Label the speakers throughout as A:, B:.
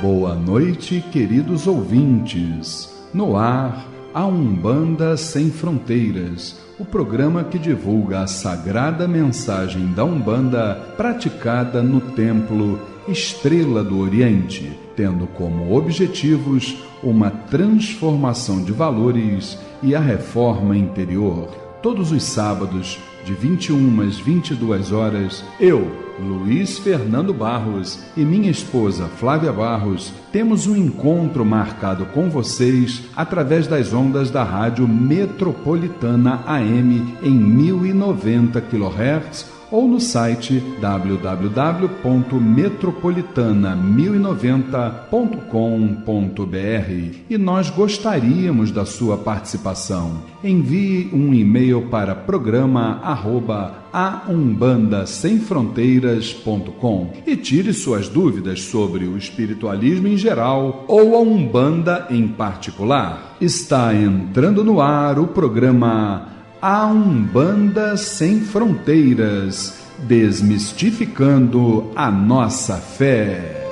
A: Boa noite, queridos ouvintes. No ar, a Umbanda Sem Fronteiras, o programa que divulga a sagrada mensagem da Umbanda praticada no Templo Estrela do Oriente, tendo como objetivos uma transformação de valores e a reforma interior. Todos os sábados, de 21 às 22 horas, eu, Luiz Fernando Barros, e minha esposa Flávia Barros, temos um encontro marcado com vocês através das ondas da Rádio Metropolitana AM em 1090 kHz ou no site www.metropolitana1090.com.br. E nós gostaríamos da sua participação. Envie um e-mail para programa@aumbandasemfronteiras.com e tire suas dúvidas sobre o espiritualismo em geral ou a Umbanda em particular. Está entrando no ar o programa A Umbanda Sem Fronteiras, desmistificando a nossa fé.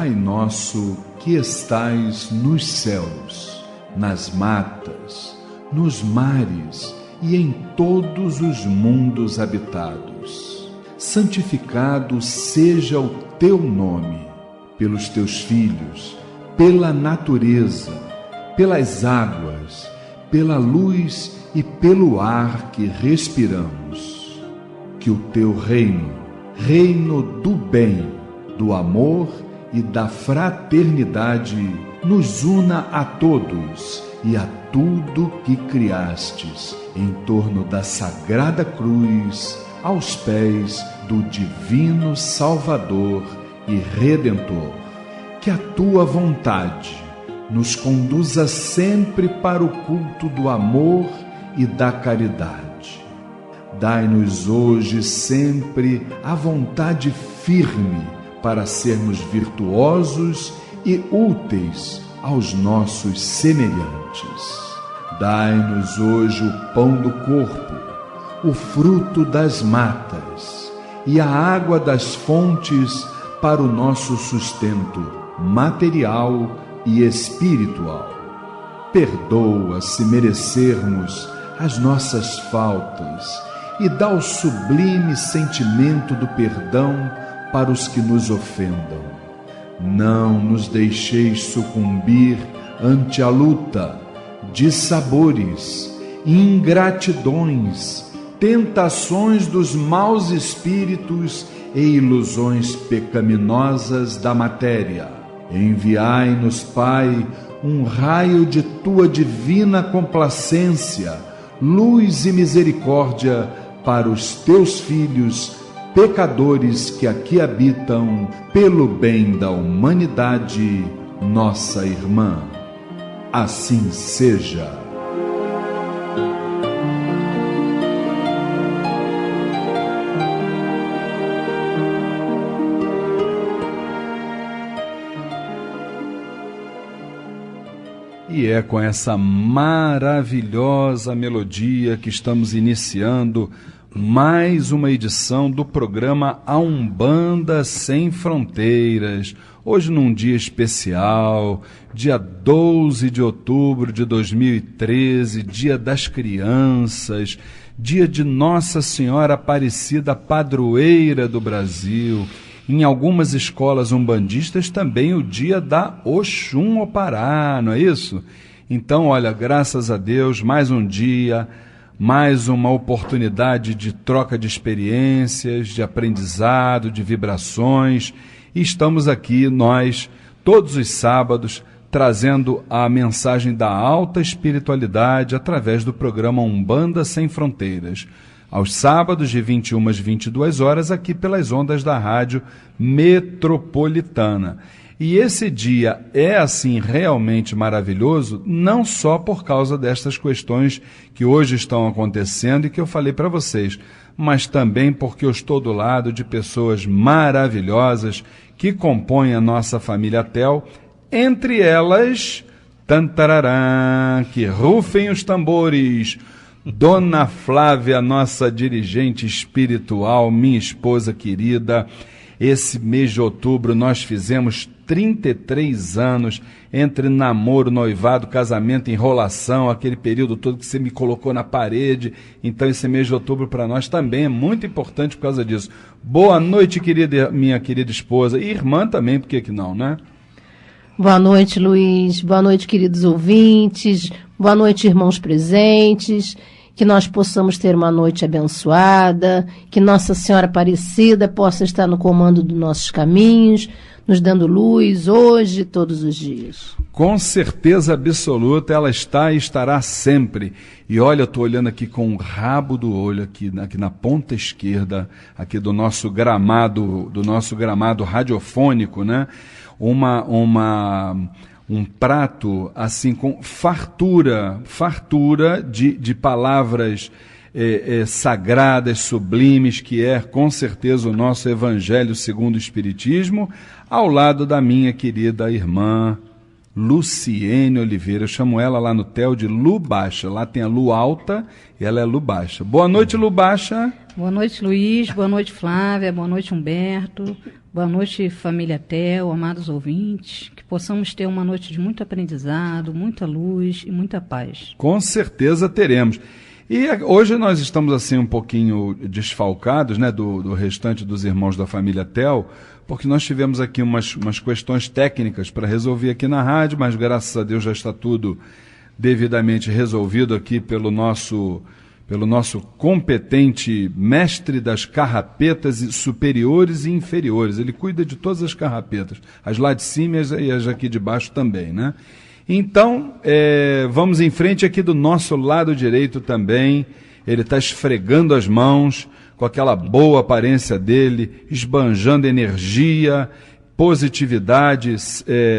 A: Pai nosso que estais nos céus, nas matas, nos mares e em todos os mundos habitados, santificado seja o teu nome, pelos teus filhos, pela natureza, pelas águas, pela luz e pelo ar que respiramos. Que o teu reino, reino do bem, do amor e da fraternidade, nos una a todos e a tudo que criastes, em torno da sagrada cruz, aos pés do divino Salvador e Redentor. Que a tua vontade nos conduza sempre para o culto do amor e da caridade. Dai-nos hoje sempre a vontade firme para sermos virtuosos e úteis aos nossos semelhantes. Dai-nos hoje o pão do corpo, o fruto das matas e a água das fontes para o nosso sustento material e espiritual. Perdoa se merecermos as nossas faltas e dá o sublime sentimento do perdão para os que nos ofendam. Não nos deixeis sucumbir ante a luta, dissabores, ingratidões, tentações dos maus espíritos e ilusões pecaminosas da matéria. Enviai-nos, Pai, um raio de tua divina complacência, luz e misericórdia para os teus filhos pecadores que aqui habitam, pelo bem da humanidade, nossa irmã. Assim seja. E é com essa maravilhosa melodia que estamos iniciando mais uma edição do programa A Umbanda Sem Fronteiras. Hoje num dia especial, dia 12 de outubro de 2013, dia das crianças, dia de Nossa Senhora Aparecida, padroeira do Brasil. Em algumas escolas umbandistas também o dia da Oxum Opará, não é isso? Então, olha, graças a Deus, mais um dia, mais uma oportunidade de troca de experiências, de aprendizado, de vibrações. E estamos aqui, nós, todos os sábados, trazendo a mensagem da alta espiritualidade através do programa Umbanda Sem Fronteiras. Aos sábados, de 21 às 22 horas, aqui pelas ondas da Rádio Metropolitana. E esse dia é, assim, realmente maravilhoso, não só por causa destas questões que hoje estão acontecendo e que eu falei para vocês, mas também porque eu estou do lado de pessoas maravilhosas que compõem a nossa família TEL, entre elas, tantararã, que rufem os tambores, Dona Flávia, nossa dirigente espiritual, minha esposa querida. Esse mês de outubro nós fizemos 33 anos, entre namoro, noivado, casamento, enrolação, aquele período todo que você me colocou na parede. Então esse mês de outubro para nós também é muito importante por causa disso. Boa noite, querida, minha querida esposa, e irmã também, por que não, né?
B: Boa noite, Luiz. Boa noite, queridos ouvintes. Boa noite, irmãos presentes. Que nós possamos ter uma noite abençoada, que Nossa Senhora Aparecida possa estar no comando dos nossos caminhos, nos dando luz hoje e todos os dias.
A: Com certeza absoluta, ela está e estará sempre. E olha, eu estou olhando aqui com o rabo do olho, aqui na ponta esquerda, aqui do nosso gramado radiofônico, né? Um prato assim com fartura de palavras sagradas, sublimes, que é com certeza o nosso Evangelho segundo o Espiritismo, ao lado da minha querida irmã Luciene Oliveira. Eu chamo ela lá no TEL de Lu Baixa. Lá tem a Lu alta e ela é Lu Baixa. Boa noite, Lu Baixa.
C: Boa noite, Luiz. Boa noite, Flávia. Boa noite, Humberto. Boa noite, família TEL, amados ouvintes. Que possamos ter uma noite de muito aprendizado, muita luz e muita paz.
A: Com certeza teremos. E hoje nós estamos assim um pouquinho desfalcados, né, do restante dos irmãos da família TEL, porque nós tivemos aqui umas questões técnicas para resolver aqui na rádio, mas graças a Deus já está tudo devidamente resolvido aqui pelo nosso competente mestre das carrapetas superiores e inferiores. Ele cuida de todas as carrapetas, as lá de cima e as aqui de baixo também, né? Então, vamos em frente aqui do nosso lado direito também. Ele está esfregando as mãos com aquela boa aparência dele, esbanjando energia, positividade,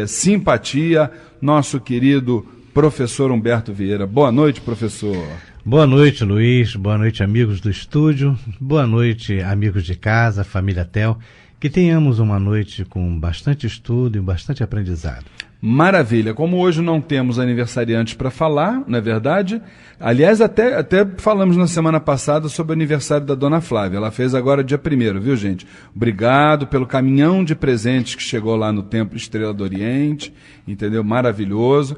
A: simpatia, nosso querido professor Humberto Vieira. Boa noite, professor.
D: Boa noite, Luiz. Boa noite, amigos do estúdio. Boa noite, amigos de casa, família TEL. Que tenhamos uma noite com bastante estudo e bastante aprendizado.
A: Maravilha. Como hoje não temos aniversariantes para falar, não é verdade? Aliás, até falamos na semana passada sobre o aniversário da Dona Flávia. Ela fez agora dia 1º, viu, gente? Obrigado pelo caminhão de presentes que chegou lá no Templo Estrela do Oriente, entendeu? Maravilhoso.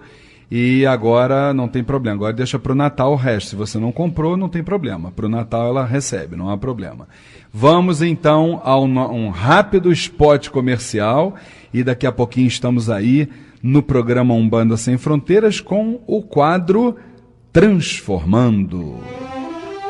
A: E agora não tem problema, agora deixa para o Natal o resto. Se você não comprou, não tem problema. Para o Natal ela recebe, não há problema. Vamos então a um rápido spot comercial e daqui a pouquinho estamos aí no programa Umbanda Sem Fronteiras com o quadro Transformando.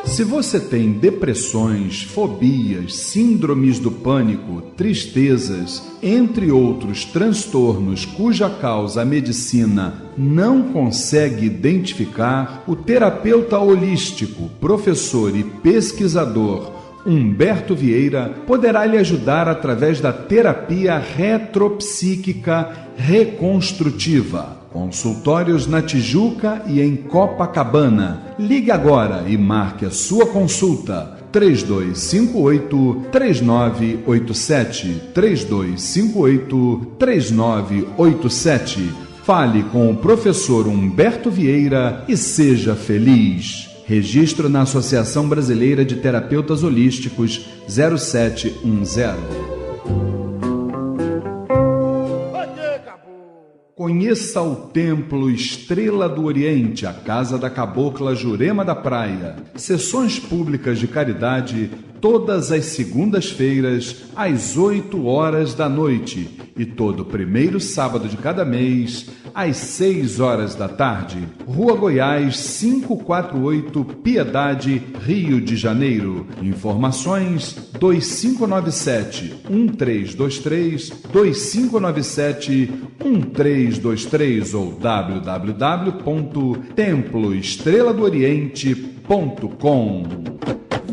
A: Se você tem depressões, fobias, síndromes do pânico, tristezas, entre outros transtornos cuja causa a medicina não consegue identificar, o terapeuta holístico, professor e pesquisador Humberto Vieira poderá lhe ajudar através da terapia retropsíquica reconstrutiva. Consultórios na Tijuca e em Copacabana. Ligue agora e marque a sua consulta. 3258-3987. 3258-3987. Fale com o professor Humberto Vieira e seja feliz. Registro na Associação Brasileira de Terapeutas Holísticos 0710. Conheça o Templo Estrela do Oriente, a Casa da Cabocla Jurema da Praia. Sessões públicas de caridade todas as segundas-feiras, às 8 da noite. E todo primeiro sábado de cada mês, às 6 da tarde. Rua Goiás, 548, Piedade, Rio de Janeiro. Informações 2597-1323, 2597-1323 ou www.temploestreladooriente.com.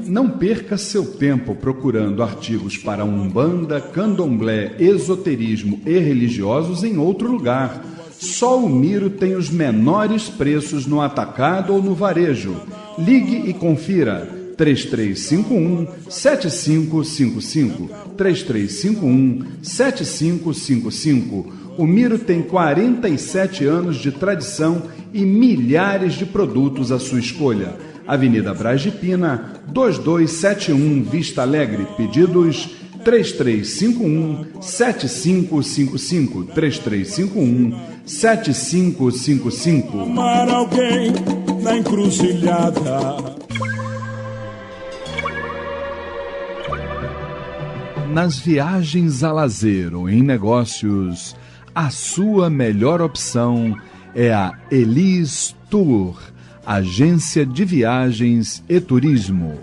A: não perca seu tempo procurando artigos para Umbanda, Candomblé, esoterismo e religiosos em outro lugar. Só o Miro tem os menores preços no atacado ou no varejo. Ligue e confira. 3351-7555. 3351-7555. O Miro tem 47 anos de tradição e milhares de produtos à sua escolha. Avenida Braz de Pina, 2271, Vista Alegre. Pedidos 3351-7555. 3351-7555.
E: Amar alguém na encruzilhada.
A: Nas viagens a lazer ou em negócios, a sua melhor opção é a Elis Tour, agência de viagens e turismo.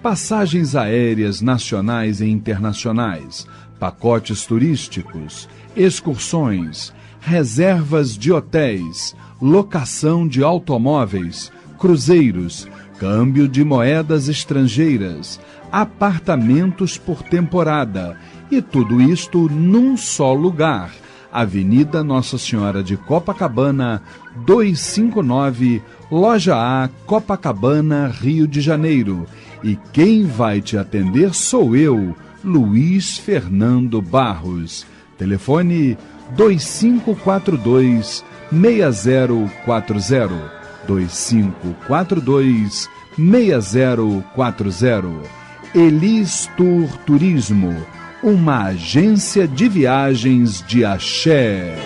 A: Passagens aéreas nacionais e internacionais, pacotes turísticos, excursões, reservas de hotéis, locação de automóveis, cruzeiros, câmbio de moedas estrangeiras, apartamentos por temporada, e tudo isto num só lugar. Avenida Nossa Senhora de Copacabana, 259, Loja A, Copacabana, Rio de Janeiro. E quem vai te atender sou eu, Luiz Fernando Barros. Telefone 2542-6040. 2542-6040. Elis Tour Turismo, uma agência de viagens de axé.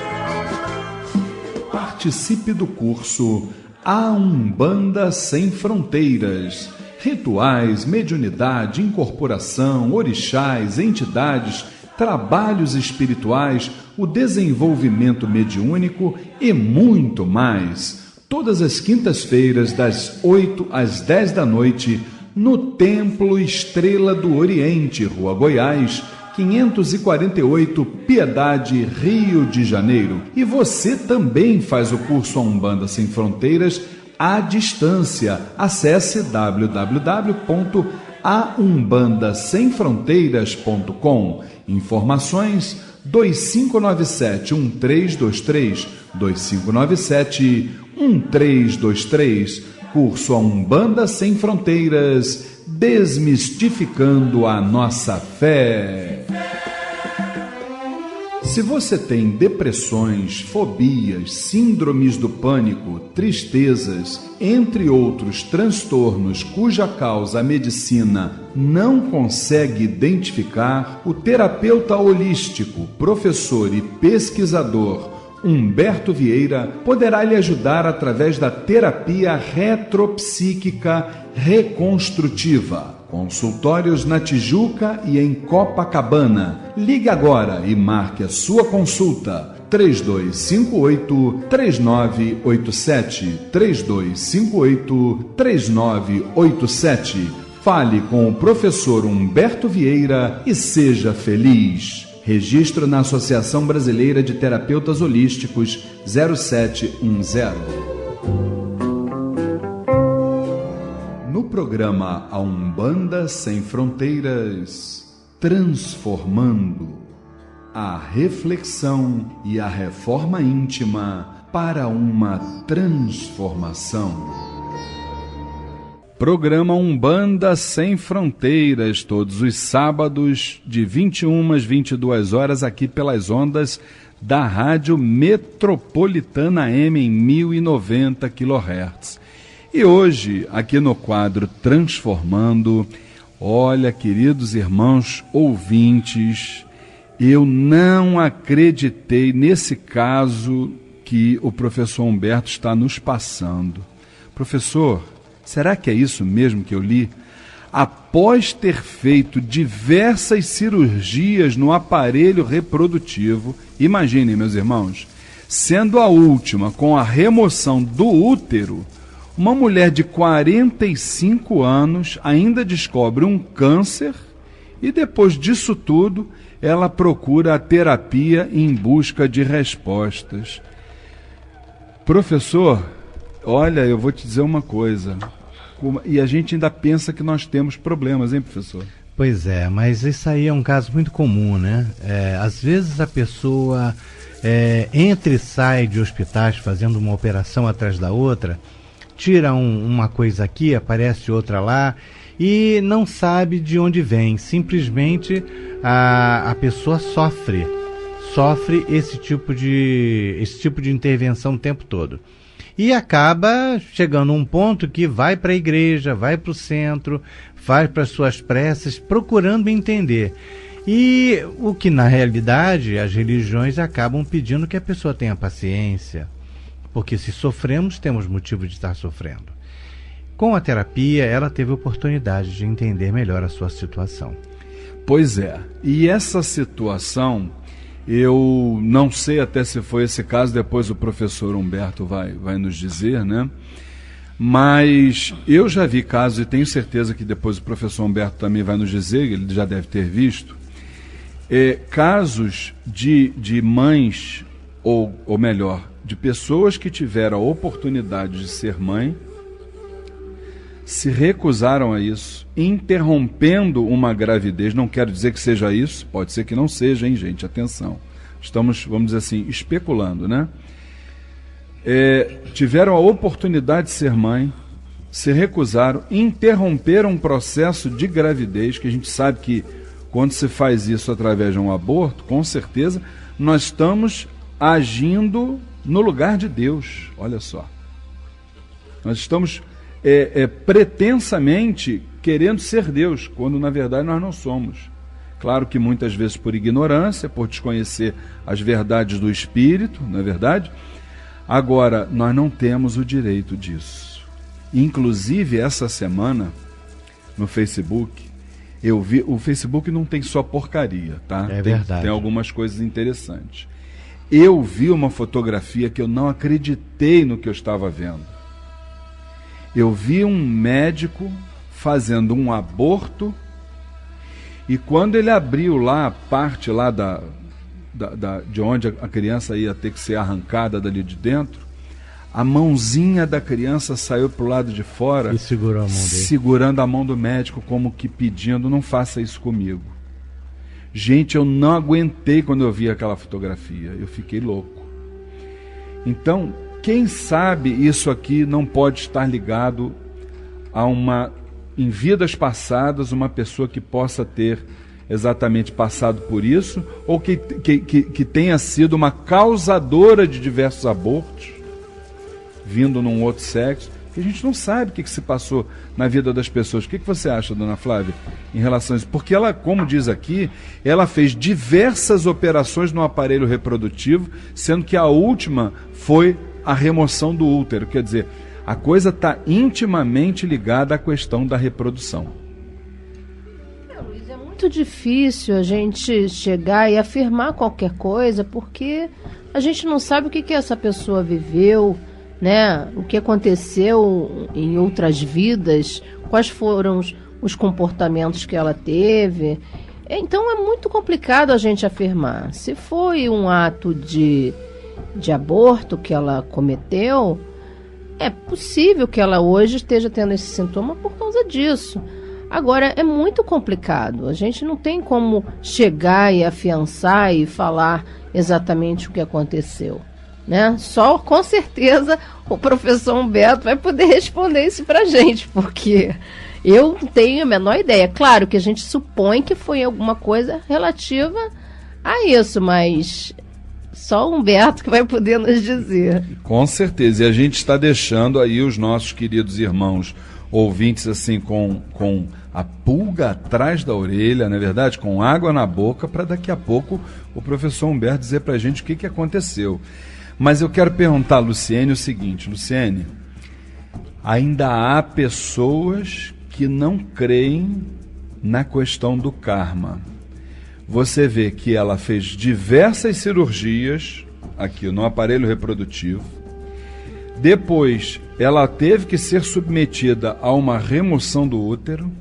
A: Participe do curso A Umbanda Sem Fronteiras. Rituais, mediunidade, incorporação, orixás, entidades, trabalhos espirituais, o desenvolvimento mediúnico e muito mais. Todas as quintas-feiras, das 8 às 10 da noite, no Templo Estrela do Oriente, Rua Goiás, 548, Piedade, Rio de Janeiro. E você também faz o curso A Umbanda Sem Fronteiras à distância. Acesse www.aumbandasemfronteiras.com. Informações 2597-1323, 2597-1323. Curso A Umbanda Sem Fronteiras, desmistificando a nossa fé. Se você tem depressões, fobias, síndromes do pânico, tristezas, entre outros transtornos cuja causa a medicina não consegue identificar, o terapeuta holístico, professor e pesquisador Humberto Vieira poderá lhe ajudar através da terapia retropsíquica reconstrutiva. Consultórios na Tijuca e em Copacabana. Ligue agora e marque a sua consulta. 3258-3987. 3258-3987. Fale com o professor Humberto Vieira e seja feliz. Registro na Associação Brasileira de Terapeutas Holísticos 0710. No programa A Umbanda Sem Fronteiras, transformando a reflexão e a reforma íntima para uma transformação. Programa Umbanda Sem Fronteiras, todos os sábados, de 21 às 22 horas, aqui pelas ondas da Rádio Metropolitana M em 1090 kHz. E hoje, aqui no quadro Transformando, olha, queridos irmãos ouvintes, eu não acreditei nesse caso que o professor Humberto está nos passando. Professor, será que é isso mesmo que eu li? Após ter feito diversas cirurgias no aparelho reprodutivo, imaginem, meus irmãos, sendo a última com a remoção do útero, uma mulher de 45 anos ainda descobre um câncer e depois disso tudo ela procura a terapia em busca de respostas. Professor, olha, eu vou te dizer uma coisa. E a gente ainda pensa que nós temos problemas, hein, professor?
D: Pois é, mas isso aí é um caso muito comum, né? Às vezes a pessoa entra e sai de hospitais fazendo uma operação atrás da outra, tira uma coisa aqui, aparece outra lá, e não sabe de onde vem. Simplesmente a pessoa sofre esse tipo de intervenção o tempo todo. E acaba chegando a um ponto que vai para a igreja, vai para o centro, vai para as suas preces, procurando entender. E o que na realidade as religiões acabam pedindo que a pessoa tenha paciência, porque se sofremos, temos motivo de estar sofrendo. Com a terapia, ela teve a oportunidade de entender melhor a sua situação.
A: Pois é, e essa situação, eu não sei até se foi esse caso, depois o professor Humberto vai nos dizer, né? Mas eu já vi casos, e tenho certeza que depois o professor Humberto também vai nos dizer, ele já deve ter visto, casos de mães, ou melhor, de pessoas que tiveram a oportunidade de ser mãe, se recusaram a isso, interrompendo uma gravidez. Não quero dizer que seja isso, pode ser que não seja, hein, gente? Atenção. Estamos, vamos dizer assim, especulando, né? Tiveram a oportunidade de ser mãe, se recusaram, interromperam um processo de gravidez, que a gente sabe que quando se faz isso através de um aborto, com certeza, nós estamos agindo no lugar de Deus. Olha só. Nós estamos pretensamente querendo ser Deus, quando na verdade nós não somos. Claro que muitas vezes por ignorância, por desconhecer as verdades do Espírito, não é verdade? Agora, nós não temos o direito disso. Inclusive, essa semana, no Facebook, eu vi, o Facebook não tem só porcaria, tá?
D: Verdade.
A: Tem algumas coisas interessantes. Eu vi uma fotografia que eu não acreditei no que eu estava vendo. Eu vi um médico fazendo um aborto, e quando ele abriu lá a parte lá de onde a criança ia ter que ser arrancada dali de dentro, a mãozinha da criança saiu para o lado de fora,
D: e segurou a mão dele,
A: segurando a mão do médico, como que pedindo: não faça isso comigo. Gente, eu não aguentei quando eu vi aquela fotografia, eu fiquei louco. Então, quem sabe isso aqui não pode estar ligado a em vidas passadas, uma pessoa que possa ter exatamente passado por isso, ou que tenha sido uma causadora de diversos abortos, vindo num outro sexo, que a gente não sabe o que se passou na vida das pessoas. O que você acha, dona Flávia, em relação a isso? Porque ela, como diz aqui, ela fez diversas operações no aparelho reprodutivo, sendo que a última foi a remoção do útero. Quer dizer, a coisa está intimamente ligada à questão da reprodução.
B: Luiz, é muito difícil a gente chegar e afirmar qualquer coisa, porque a gente não sabe o que essa pessoa viveu, né? O que aconteceu em outras vidas, quais foram os comportamentos que ela teve. Então é muito complicado a gente afirmar. Se foi um ato de aborto que ela cometeu, é possível que ela hoje esteja tendo esse sintoma por causa disso. Agora, é muito complicado. A gente não tem como chegar e afiançar e falar exatamente o que aconteceu, né? Só, com certeza, o professor Humberto vai poder responder isso pra gente, porque eu não tenho a menor ideia. Claro que a gente supõe que foi alguma coisa relativa a isso, mas só o Humberto que vai poder nos dizer.
A: Com certeza, e a gente está deixando aí os nossos queridos irmãos ouvintes assim com a pulga atrás da orelha, não é verdade? Com água na boca, para daqui a pouco o professor Humberto dizer para a gente o que aconteceu. Mas eu quero perguntar a Luciene o seguinte: Luciene, ainda há pessoas que não creem na questão do karma. Você vê que ela fez diversas cirurgias aqui no aparelho reprodutivo. Depois, ela teve que ser submetida a uma remoção do útero.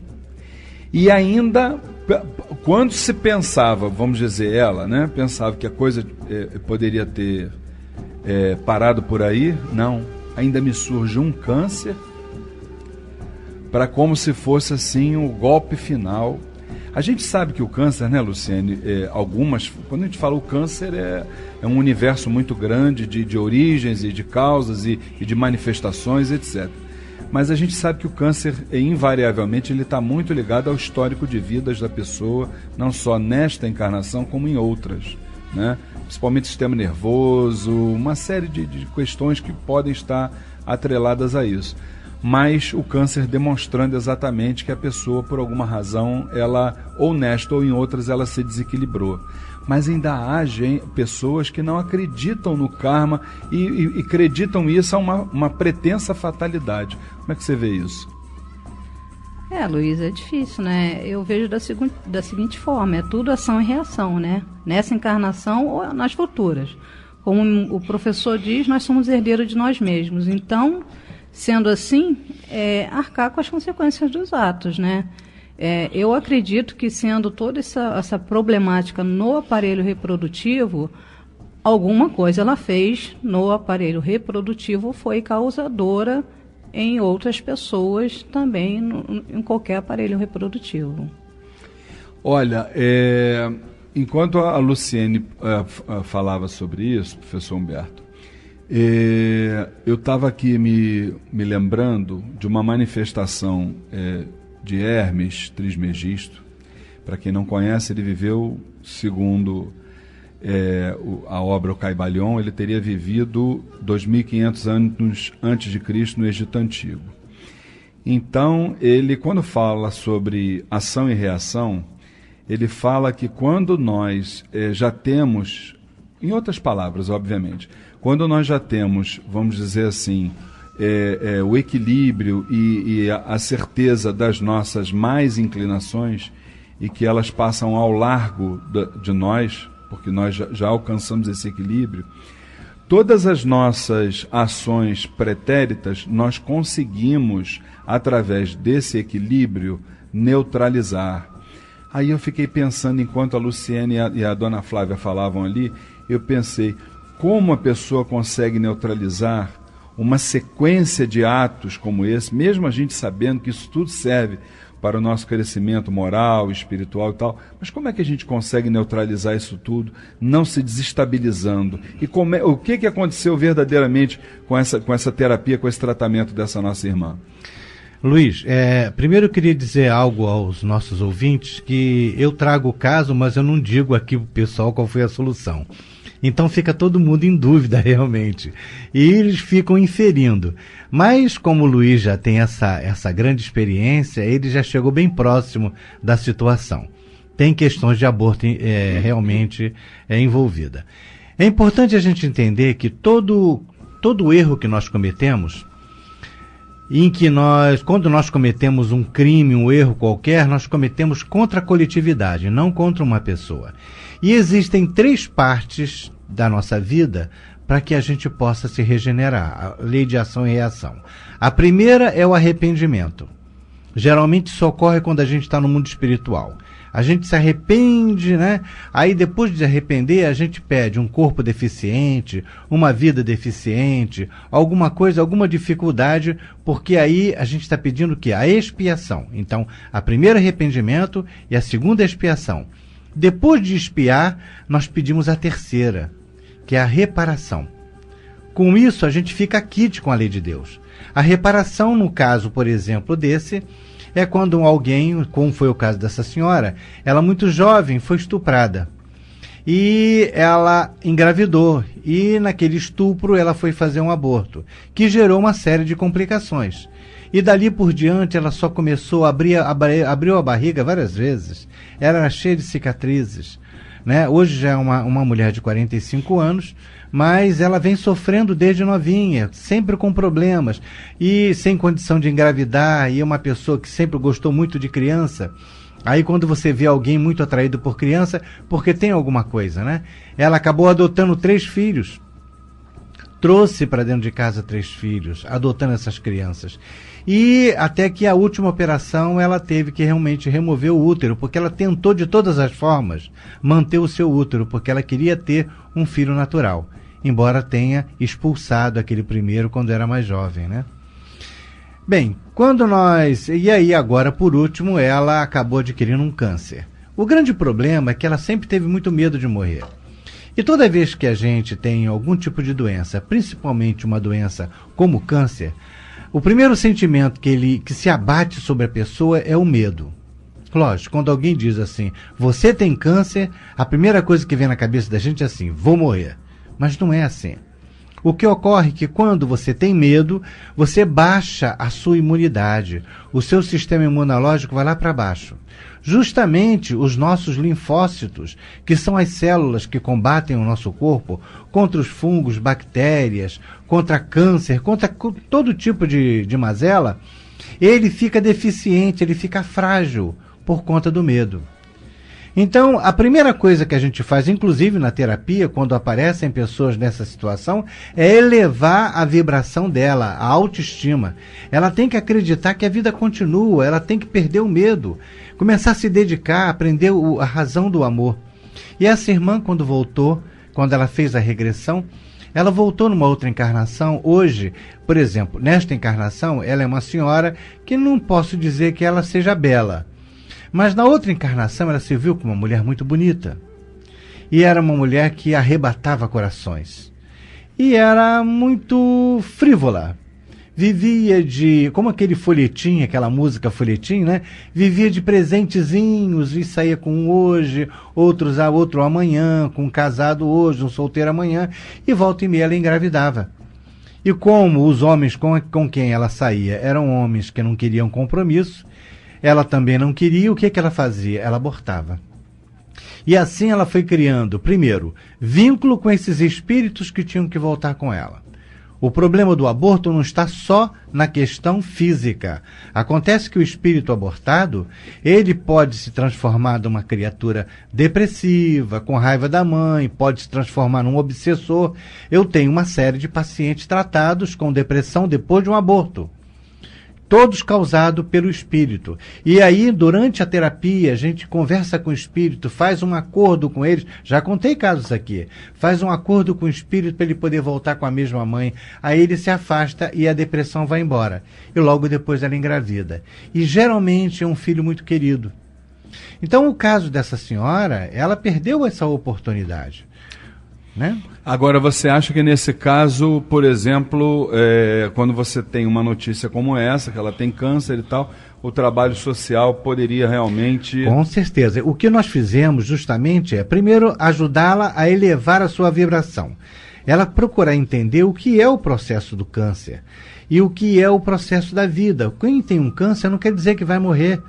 A: E ainda, quando se pensava, vamos dizer ela, né, pensava que a coisa poderia ter parado por aí, não. Ainda me surge um câncer. para como se fosse assim o golpe final. A gente sabe que o câncer, né, Luciene, quando a gente fala o câncer é um universo muito grande de origens e de causas e de manifestações, etc. Mas a gente sabe que o câncer, invariavelmente, ele está muito ligado ao histórico de vidas da pessoa, não só nesta encarnação, como em outras, né? Principalmente sistema nervoso, uma série de questões que podem estar atreladas a isso. Mas o câncer demonstrando exatamente que a pessoa, por alguma razão, ela, ou nesta ou em outras, ela se desequilibrou. Mas ainda há pessoas que não acreditam no karma e acreditam isso a uma pretensa fatalidade. Como é que você vê isso?
C: Luiz, é difícil, né? Eu vejo da seguinte forma, é tudo ação e reação, né? Nessa encarnação ou nas futuras. Como o professor diz, nós somos herdeiros de nós mesmos. Então, sendo assim, arcar com as consequências dos atos, né? Eu acredito que, sendo toda essa problemática no aparelho reprodutivo, alguma coisa ela fez no aparelho reprodutivo, foi causadora em outras pessoas também, em qualquer aparelho reprodutivo. Olha,
A: enquanto a Luciene falava sobre isso, professor Humberto, eu estava aqui me lembrando de uma manifestação de Hermes Trismegisto. Para quem não conhece, ele viveu, segundo a obra O Caibalion, ele teria vivido 2.500 anos antes de Cristo no Egito Antigo. Então, ele, quando fala sobre ação e reação, ele fala que quando nós já temos, em outras palavras, obviamente, quando nós já temos, vamos dizer assim, o equilíbrio e a certeza das nossas mais inclinações e que elas passam ao largo de nós, porque nós já alcançamos esse equilíbrio, todas as nossas ações pretéritas nós conseguimos, através desse equilíbrio, neutralizar. Aí eu fiquei pensando, enquanto a Luciene e a dona Flávia falavam ali, eu pensei, como a pessoa consegue neutralizar uma sequência de atos como esse, mesmo a gente sabendo que isso tudo serve para o nosso crescimento moral, espiritual e tal, mas como é que a gente consegue neutralizar isso tudo, não se desestabilizando? E o que aconteceu verdadeiramente com essa terapia, com esse tratamento dessa nossa irmã?
D: Luiz, primeiro eu queria dizer algo aos nossos ouvintes, que eu trago o caso, mas eu não digo aqui para o pessoal qual foi a solução. Então fica todo mundo em dúvida realmente. E eles ficam inferindo. Mas como o Luiz já tem essa grande experiência, ele já chegou bem próximo da situação. Tem questões de aborto realmente envolvida. É importante a gente entender que todo erro que nós cometemos, quando nós cometemos um crime, um erro qualquer, nós cometemos contra a coletividade, não contra uma pessoa. E existem 3 partes da nossa vida para que a gente possa se regenerar, a lei de ação e reação. A primeira é o arrependimento. Geralmente isso ocorre quando a gente está no mundo espiritual. A gente se arrepende, né? Aí depois de se arrepender, a gente pede um corpo deficiente, uma vida deficiente, alguma coisa, alguma dificuldade, porque aí a gente está pedindo o quê? A expiação. Então, a primeira arrependimento e a segunda expiação. Depois de expiar, nós pedimos a terceira, que é a reparação. Com isso, a gente fica quite com a lei de Deus. A reparação, no caso, por exemplo, desse, é quando alguém, como foi o caso dessa senhora, ela muito jovem foi estuprada. E ela engravidou. E naquele estupro ela foi fazer um aborto, que gerou uma série de complicações. E dali por diante ela só começou abriu a barriga várias vezes. Ela era cheia de cicatrizes, né? Hoje já é uma mulher de 45 anos, mas ela vem sofrendo desde novinha, sempre com problemas, e sem condição de engravidar, e é uma pessoa que sempre gostou muito de criança. Aí quando você vê alguém muito atraído por criança, porque tem alguma coisa, né? Ela acabou adotando 3 filhos. Trouxe para dentro de casa 3 filhos, adotando essas crianças. E até que a última operação ela teve que realmente remover o útero, porque ela tentou de todas as formas manter o seu útero, porque ela queria ter um filho natural, embora tenha expulsado aquele primeiro quando era mais jovem, né? Bem, e aí agora, por último, ela acabou adquirindo um câncer. O grande problema é que ela sempre teve muito medo de morrer. E toda vez que a gente tem algum tipo de doença, principalmente uma doença como câncer, o primeiro sentimento que se abate sobre a pessoa é o medo. Lógico, quando alguém diz assim, você tem câncer, a primeira coisa que vem na cabeça da gente é assim, vou morrer. Mas não é assim. O que ocorre é que quando você tem medo, você baixa a sua imunidade. O seu sistema imunológico vai lá para baixo. Justamente os nossos linfócitos, que são as células que combatem o nosso corpo contra os fungos, bactérias, contra câncer, contra todo tipo de mazela, ele fica deficiente, ele fica frágil por conta do medo. Então, a primeira coisa que a gente faz, inclusive na terapia, quando aparecem pessoas nessa situação, é elevar a vibração dela, a autoestima. Ela tem que acreditar que a vida continua, ela tem que perder o medo, começar a se dedicar, aprender a razão do amor. E essa irmã, quando voltou, quando ela fez a regressão, ela voltou numa outra encarnação. Hoje, por exemplo, nesta encarnação, ela é uma senhora que não posso dizer que ela seja bela. Mas na outra encarnação ela se viu como uma mulher muito bonita. E era uma mulher que arrebatava corações. E era muito frívola. Vivia como aquele folhetim, aquela música folhetim, né? Vivia de presentezinhos e saía com um hoje, outro amanhã, com um casado hoje, um solteiro amanhã. E volta e meia ela engravidava. E como os homens com quem ela saía eram homens que não queriam compromisso, ela também não queria, o que ela fazia? Ela abortava. E assim ela foi criando, primeiro, vínculo com esses espíritos que tinham que voltar com ela. O problema do aborto não está só na questão física. Acontece que o espírito abortado, ele pode se transformar numa criatura depressiva, com raiva da mãe, pode se transformar num obsessor. Eu tenho uma série de pacientes tratados com depressão depois de um aborto. Todos causados pelo espírito. E aí, durante a terapia, a gente conversa com o espírito, faz um acordo com eles. Já contei casos aqui. Faz um acordo com o espírito para ele poder voltar com a mesma mãe. Aí ele se afasta e a depressão vai embora. E logo depois ela engravida. E geralmente é um filho muito querido. Então, o caso dessa senhora, ela perdeu essa oportunidade. Né?
A: Agora, você acha que nesse caso, por exemplo, quando você tem uma notícia como essa, que ela tem câncer e tal, o trabalho social poderia realmente...
D: Com certeza. O que nós fizemos justamente é, primeiro, ajudá-la a elevar a sua vibração. Ela procurar entender o que é o processo do câncer e o que é o processo da vida. Quem tem um câncer não quer dizer que vai morrer.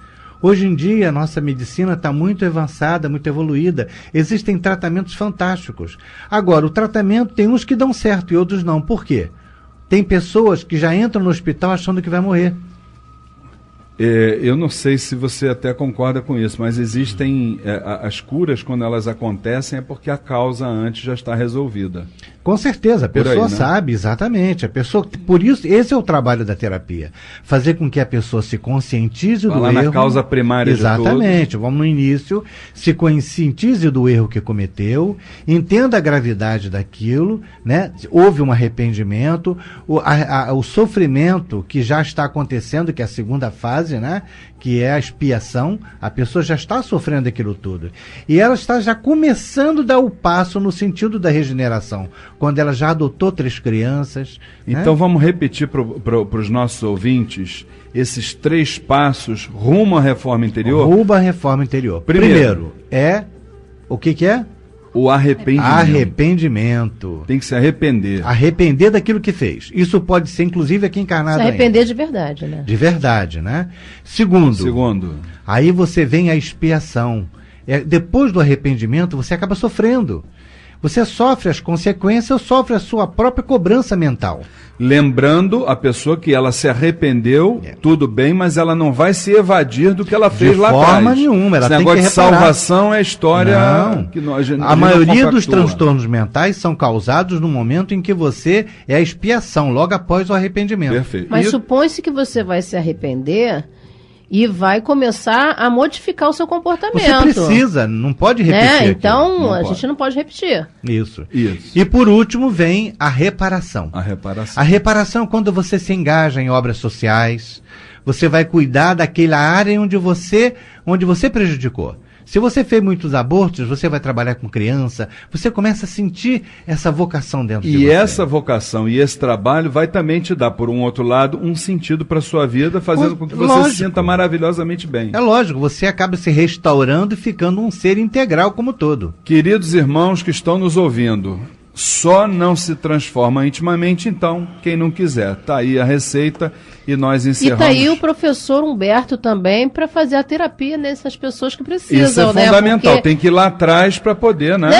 D: Hoje em dia, a nossa medicina está muito avançada, muito evoluída. Existem tratamentos fantásticos. Agora, o tratamento tem uns que dão certo e outros não. Por quê? Tem pessoas que já entram no hospital achando que vai morrer.
A: Eu não sei se você até concorda com isso, mas existem as curas, quando elas acontecem, é porque a causa antes já está resolvida.
D: Com certeza, a pessoa sabe, exatamente. Por isso, esse é o trabalho da terapia. Fazer com que a pessoa se conscientize do erro.
A: Na causa primária de tudo.
D: Exatamente. Vamos no início, se conscientize do erro que cometeu, entenda a gravidade daquilo, né? Houve um arrependimento, o sofrimento que já está acontecendo, que é a segunda fase, né? Que é a expiação, a pessoa já está sofrendo aquilo tudo. E ela está já começando a dar o passo no sentido da regeneração, quando ela já adotou 3 crianças.
A: Então,
D: né?
A: Vamos repetir para os nossos ouvintes esses 3 passos rumo à reforma interior?
D: Rumo à reforma interior. Primeiro é, o que é?
A: O arrependimento.
D: Arrependimento.
A: Tem que se arrepender.
D: Arrepender daquilo que fez. Isso pode ser, inclusive, aqui encarnado.
B: Se arrepender
D: ainda.
B: de verdade, né?
D: De verdade, né? Segundo. Aí você vem a expiação. Depois do arrependimento, você acaba sofrendo. Você sofre as consequências, sofre a sua própria cobrança mental.
A: Lembrando a pessoa que ela se arrependeu, tudo bem, mas ela não vai se evadir do que ela fez lá atrás.
D: De forma nenhuma, ela tem que reparar.
A: Esse negócio de salvação é história que
D: a maioria dos transtornos mentais são causados no momento em que você é a expiação, logo após o arrependimento.
A: Perfeito.
B: Mas supõe-se que você vai se arrepender e vai começar a modificar o seu comportamento.
D: Você precisa, não pode repetir.
B: Né? Então,
D: não
B: a
D: pode.
B: gente não pode repetir.
D: Isso. E por último vem a reparação.
A: A reparação.
D: A reparação é quando você se engaja em obras sociais, você vai cuidar daquela área onde você prejudicou. Se você fez muitos abortos, você vai trabalhar com criança, você começa a sentir essa vocação dentro de você.
A: E essa vocação e esse trabalho vai também te dar, por um outro lado, um sentido para a sua vida, fazendo com que você se sinta maravilhosamente bem.
D: É lógico, você acaba se restaurando e ficando um ser integral como todo.
A: Queridos irmãos que estão nos ouvindo, só não se transforma intimamente, então, quem não quiser. Está aí a receita e nós encerramos.
B: E está aí o professor Humberto também para fazer a terapia nessas pessoas que precisam.
A: Isso é fundamental, porque tem que ir lá atrás para poder, né?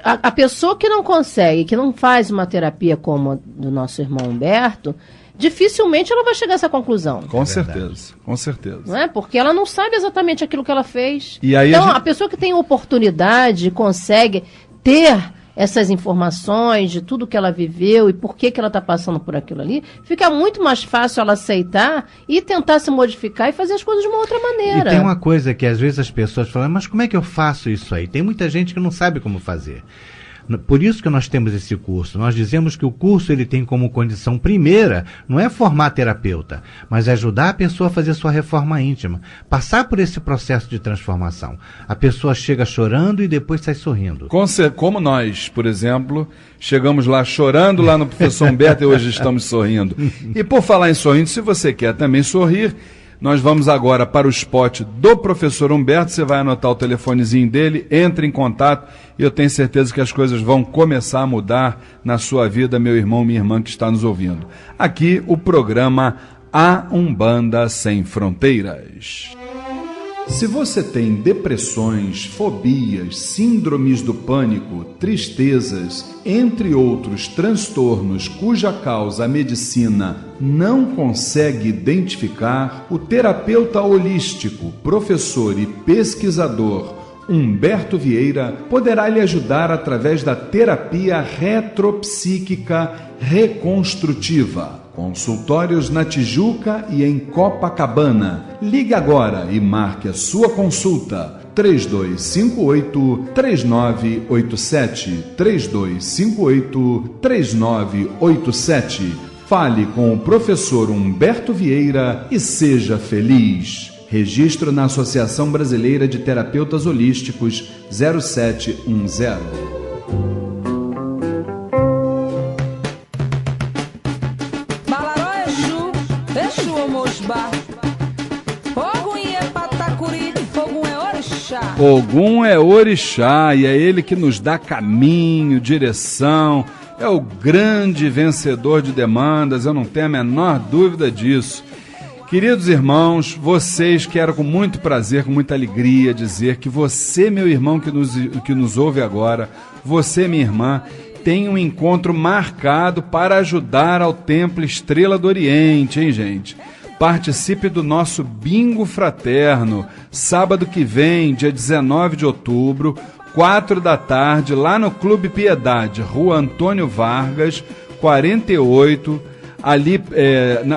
B: A pessoa que não consegue, que não faz uma terapia como a do nosso irmão Humberto, dificilmente ela vai chegar a essa conclusão.
A: Com certeza, com certeza.
B: Não é? Porque ela não sabe exatamente aquilo que ela fez.
A: E aí
B: então, a pessoa que tem oportunidade, consegue ter essas informações de tudo que ela viveu e por que ela está passando por aquilo ali, fica muito mais fácil ela aceitar e tentar se modificar e fazer as coisas de uma outra maneira.
D: E tem uma coisa que às vezes as pessoas falam, mas como é que eu faço isso aí? Tem muita gente que não sabe como fazer. Por isso que nós temos esse curso. Nós dizemos que o curso ele tem como condição primeira, não é formar terapeuta, mas ajudar a pessoa a fazer sua reforma íntima, passar por esse processo de transformação. A pessoa chega chorando e depois sai sorrindo.
A: Como nós, por exemplo, chegamos lá chorando lá no professor Humberto e hoje estamos sorrindo. E por falar em sorrindo, se você quer também sorrir, nós vamos agora para o spot do professor Humberto. Você vai anotar o telefonezinho dele, entre em contato e eu tenho certeza que as coisas vão começar a mudar na sua vida, meu irmão, minha irmã que está nos ouvindo. Aqui o programa A Umbanda Sem Fronteiras. Se você tem depressões, fobias, síndromes do pânico, tristezas, entre outros transtornos cuja causa a medicina não consegue identificar, o terapeuta holístico, professor e pesquisador Humberto Vieira poderá lhe ajudar através da terapia retropsíquica reconstrutiva. Consultórios na Tijuca e em Copacabana. Ligue agora e marque a sua consulta. 3258-3987. 3258-3987. Fale com o professor Humberto Vieira e seja feliz. Registro na Associação Brasileira de Terapeutas Holísticos 0710. Ogum é orixá e é ele que nos dá caminho, direção, é o grande vencedor de demandas, eu não tenho a menor dúvida disso. Queridos irmãos, vocês, quero com muito prazer, com muita alegria dizer que você, meu irmão que nos ouve agora, você, minha irmã, tem um encontro marcado para ajudar ao Templo Estrela do Oriente, hein, gente? Participe do nosso bingo fraterno, sábado que vem, dia 19 de outubro, 4 da tarde, lá no Clube Piedade, Rua Antônio Vargas, 48, ali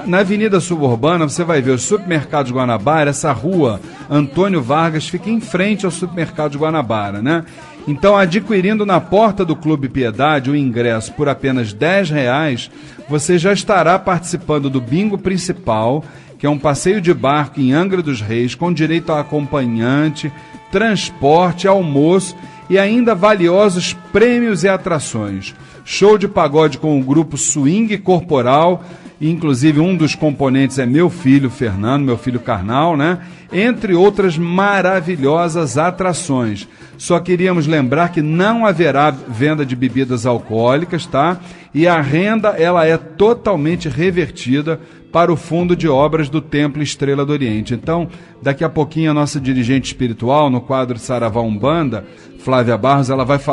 A: na Avenida Suburbana. Você vai ver os supermercados Guanabara. Essa rua Antônio Vargas fica em frente ao supermercado Guanabara, né? Então, adquirindo na porta do Clube Piedade o ingresso por apenas R$10, você já estará participando do bingo principal, que é um passeio de barco em Angra dos Reis, com direito a acompanhante, transporte, almoço e ainda valiosos prêmios e atrações. Show de pagode com o grupo Swing Corporal, inclusive um dos componentes é meu filho Fernando, meu filho carnal, né? Entre outras maravilhosas atrações. Só queríamos lembrar que não haverá venda de bebidas alcoólicas, tá? E a renda, ela é totalmente revertida para o Fundo de Obras do Templo Estrela do Oriente. Então, daqui a pouquinho a nossa dirigente espiritual, no quadro Saravá Umbanda, Flávia Barros,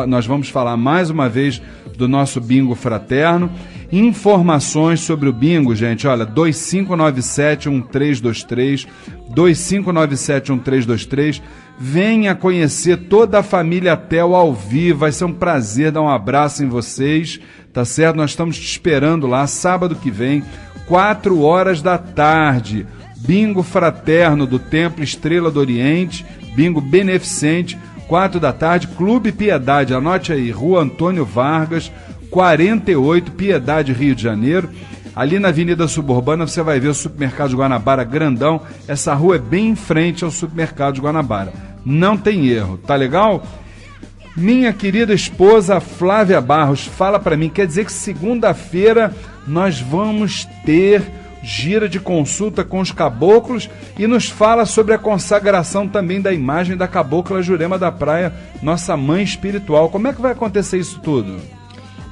A: nós vamos falar mais uma vez do nosso bingo fraterno. Informações sobre o bingo, gente, olha, 2597-1323, 2597-1323, venha conhecer toda a família Tel ao vivo, vai ser um prazer dar um abraço em vocês, tá certo? Nós estamos te esperando lá, sábado que vem, 4 horas da tarde, bingo fraterno do Templo Estrela do Oriente, bingo beneficente, 4 da tarde, Clube Piedade, anote aí, Rua Antônio Vargas, 48, Piedade, Rio de Janeiro. Ali na Avenida Suburbana você vai ver o Supermercado Guanabara grandão, essa rua é bem em frente ao Supermercado Guanabara, não tem erro, tá legal? Minha querida esposa Flávia Barros, fala para mim, quer dizer que segunda-feira nós vamos ter gira de consulta com os caboclos e nos fala sobre a consagração também da imagem da cabocla Jurema da Praia, nossa mãe espiritual. Como é que vai acontecer isso tudo?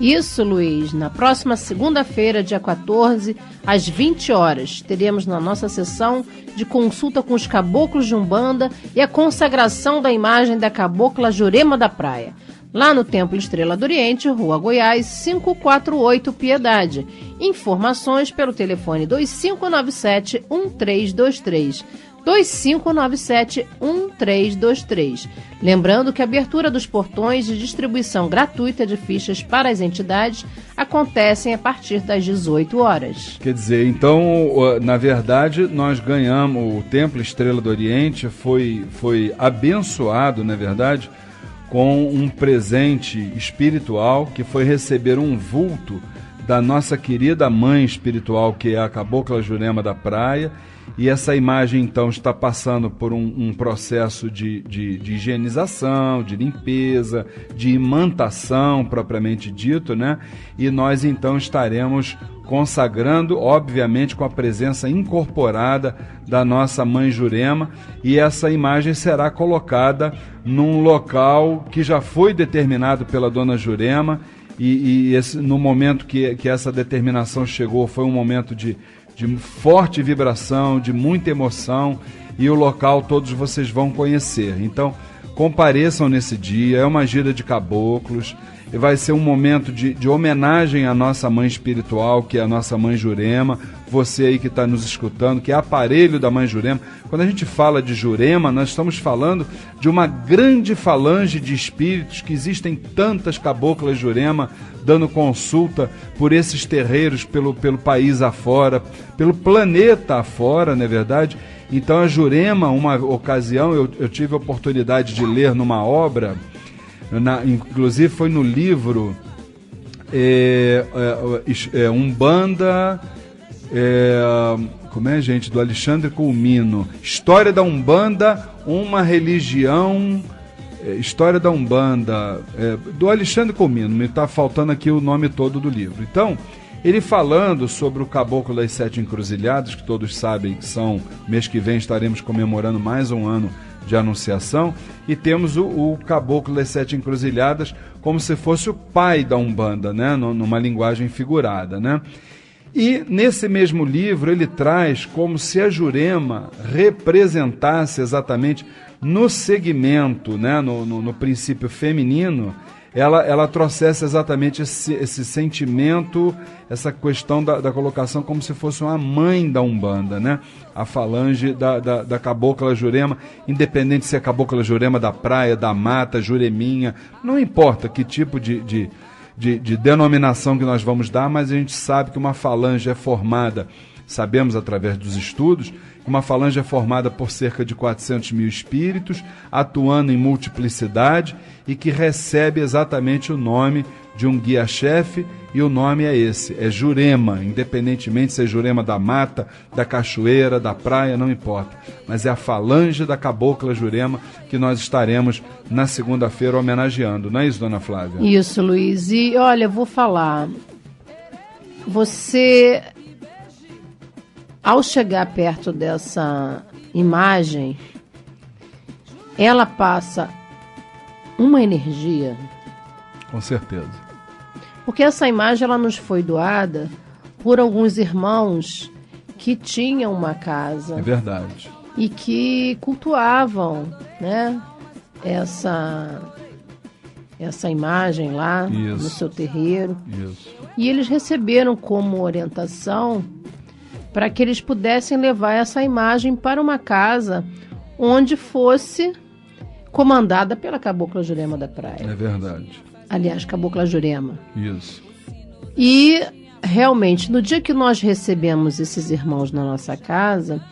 B: Isso, Luiz. Na próxima segunda-feira, dia 14, às 20 horas, teremos na nossa sessão de consulta com os caboclos de Umbanda e a consagração da imagem da cabocla Jurema da Praia, lá no Templo Estrela do Oriente, Rua Goiás, 548, Piedade. Informações pelo telefone 2597-1323. 2597-1323. Lembrando que a abertura dos portões de distribuição gratuita de fichas para as entidades acontecem a partir das 18 horas.
A: Quer dizer, então, na verdade, nós ganhamos, o Templo Estrela do Oriente foi abençoado, na verdade, com um presente espiritual, que foi receber um vulto da nossa querida mãe espiritual, que é a cabocla Jurema da Praia. E essa imagem, então, está passando por um processo de higienização, de limpeza, de imantação, propriamente dito, né? E nós, então, estaremos consagrando, obviamente, com a presença incorporada da nossa mãe Jurema, e essa imagem será colocada num local que já foi determinado pela dona Jurema, e no momento que essa determinação chegou, foi um momento de forte vibração, de muita emoção, e o local todos vocês vão conhecer. Então, compareçam nesse dia, é uma gira de caboclos, e vai ser um momento de homenagem à nossa mãe espiritual, que é a nossa mãe Jurema, você aí que está nos escutando, que é aparelho da mãe Jurema. Quando a gente fala de Jurema, nós estamos falando de uma grande falange de espíritos, que existem tantas caboclas Jurema dando consulta por esses terreiros pelo país afora, pelo planeta afora, não é verdade? Então a Jurema, uma ocasião, eu tive a oportunidade de ler numa obra, inclusive foi no livro Umbanda, como é, gente, do Alexandre Culmino, História da Umbanda, uma religião, História da Umbanda, do Alexandre Culmino, me está faltando aqui o nome todo do livro. Então, ele falando sobre o Caboclo das Sete Encruzilhadas, que todos sabem que são, mês que vem estaremos comemorando mais um ano de anunciação, e temos o Caboclo das Sete Encruzilhadas como se fosse o pai da Umbanda, né? Numa linguagem figurada, né? E nesse mesmo livro ele traz como se a Jurema representasse exatamente no segmento, né? no princípio feminino, ela trouxesse exatamente esse sentimento, essa questão da colocação como se fosse uma mãe da Umbanda, né? A falange da cabocla Jurema, independente se é cabocla Jurema da Praia, da Mata, Jureminha, não importa que tipo de denominação que nós vamos dar, mas a gente sabe que uma falange é formada, sabemos através dos estudos, que uma falange é formada por cerca de 400 mil espíritos, atuando em multiplicidade, e que recebe exatamente o nome de um guia-chefe, e o nome é esse, é Jurema, independentemente se é Jurema da Mata, da Cachoeira, da Praia, não importa, mas é a falange da cabocla Jurema que nós estaremos na segunda-feira homenageando, não é isso, dona Flávia?
B: Isso, Luiz, e olha, eu vou falar, você, ao chegar perto dessa imagem, ela passa uma energia.
A: Com certeza.
B: Porque essa imagem ela nos foi doada por alguns irmãos que tinham uma casa.
A: É verdade.
B: E que cultuavam, né, essa imagem lá no seu terreiro.
A: Isso.
B: E eles receberam como orientação para que eles pudessem levar essa imagem para uma casa onde fosse comandada pela cabocla Jurema da Praia.
A: É verdade.
B: Aliás, cabocla Jurema.
A: Isso.
B: E realmente, no dia que nós recebemos esses irmãos na nossa casa,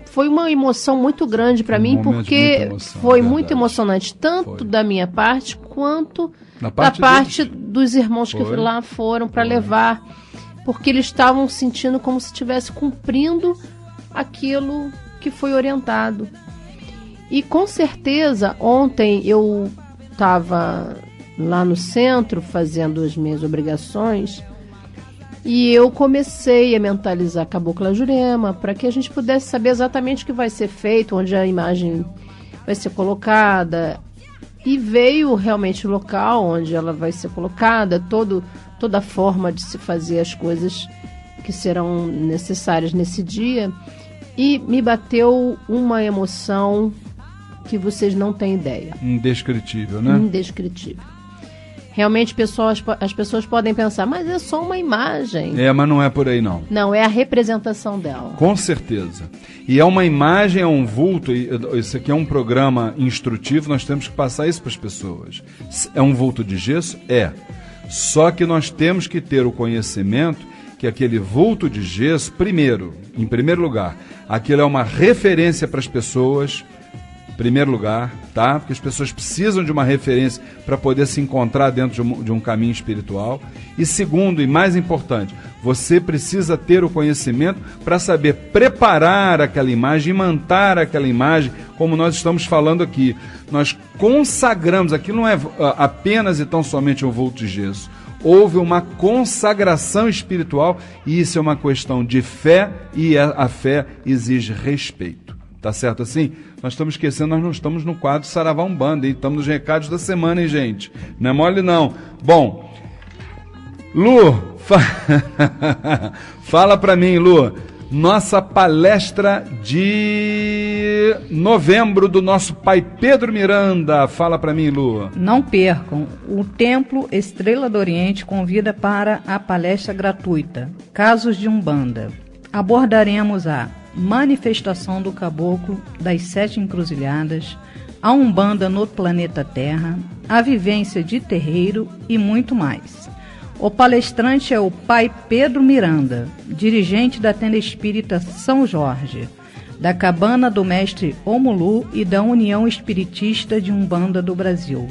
B: Foi uma emoção muito grande para mim, porque foi muito emocionante, tanto da minha parte, quanto da parte dos irmãos que lá foram para levar, porque eles estavam sentindo como se estivesse cumprindo aquilo que foi orientado. E com certeza, ontem eu estava lá no centro fazendo as minhas obrigações, e eu comecei a mentalizar a Cabocla Jurema para que a gente pudesse saber exatamente o que vai ser feito, onde a imagem vai ser colocada. E veio realmente o local onde ela vai ser colocada, toda a forma de se fazer as coisas que serão necessárias nesse dia. E me bateu uma emoção que vocês não têm ideia.
A: Indescritível, né?
B: Indescritível. Realmente as pessoas podem pensar, mas é só uma imagem.
A: Mas não é por aí não.
B: Não, é a representação dela.
A: Com certeza. E é uma imagem, é um vulto, isso aqui é um programa instrutivo, nós temos que passar isso para as pessoas. É um vulto de gesso? É. Só que nós temos que ter o conhecimento que aquele vulto de gesso, em primeiro lugar, aquilo é uma referência para as pessoas, em primeiro lugar, tá? Porque as pessoas precisam de uma referência para poder se encontrar dentro de um caminho espiritual. E segundo, e mais importante, você precisa ter o conhecimento para saber preparar aquela imagem, imantar aquela imagem, como nós estamos falando aqui. Nós consagramos, aquilo não é apenas e tão somente um vulto de gesso. Houve uma consagração espiritual e isso é uma questão de fé e a fé exige respeito. Tá certo assim? Nós estamos esquecendo, nós não estamos no quadro Saravá Umbanda, hein? Estamos nos recados da semana, hein, gente? Não é mole, não. Bom, Lu, fala pra mim, Lu, nossa palestra de novembro do nosso pai Pedro Miranda. Fala pra mim, Lu.
C: Não percam, o Templo Estrela do Oriente convida para a palestra gratuita Casos de Umbanda. Abordaremos a manifestação do caboclo das 7 encruzilhadas, a Umbanda no planeta Terra, a vivência de terreiro e muito mais. O palestrante é o pai Pedro Miranda, dirigente da Tenda Espírita São Jorge, da Cabana do Mestre Omulu e da União Espiritista de Umbanda do Brasil.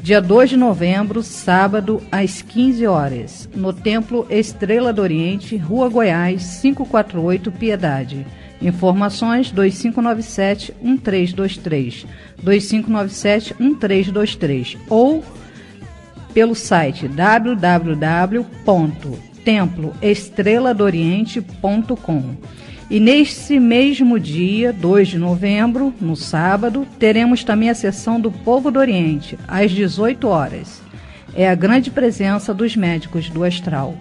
C: Dia 2 de novembro, sábado, às 15 horas, no Templo Estrela do Oriente, Rua Goiás, 548, Piedade. Informações 2597-1323, 2597-1323 ou pelo site www.temploestreladoriente.com. E nesse mesmo dia, 2 de novembro, no sábado, teremos também a sessão do Povo do Oriente, às 18 horas. É a grande presença dos médicos do astral.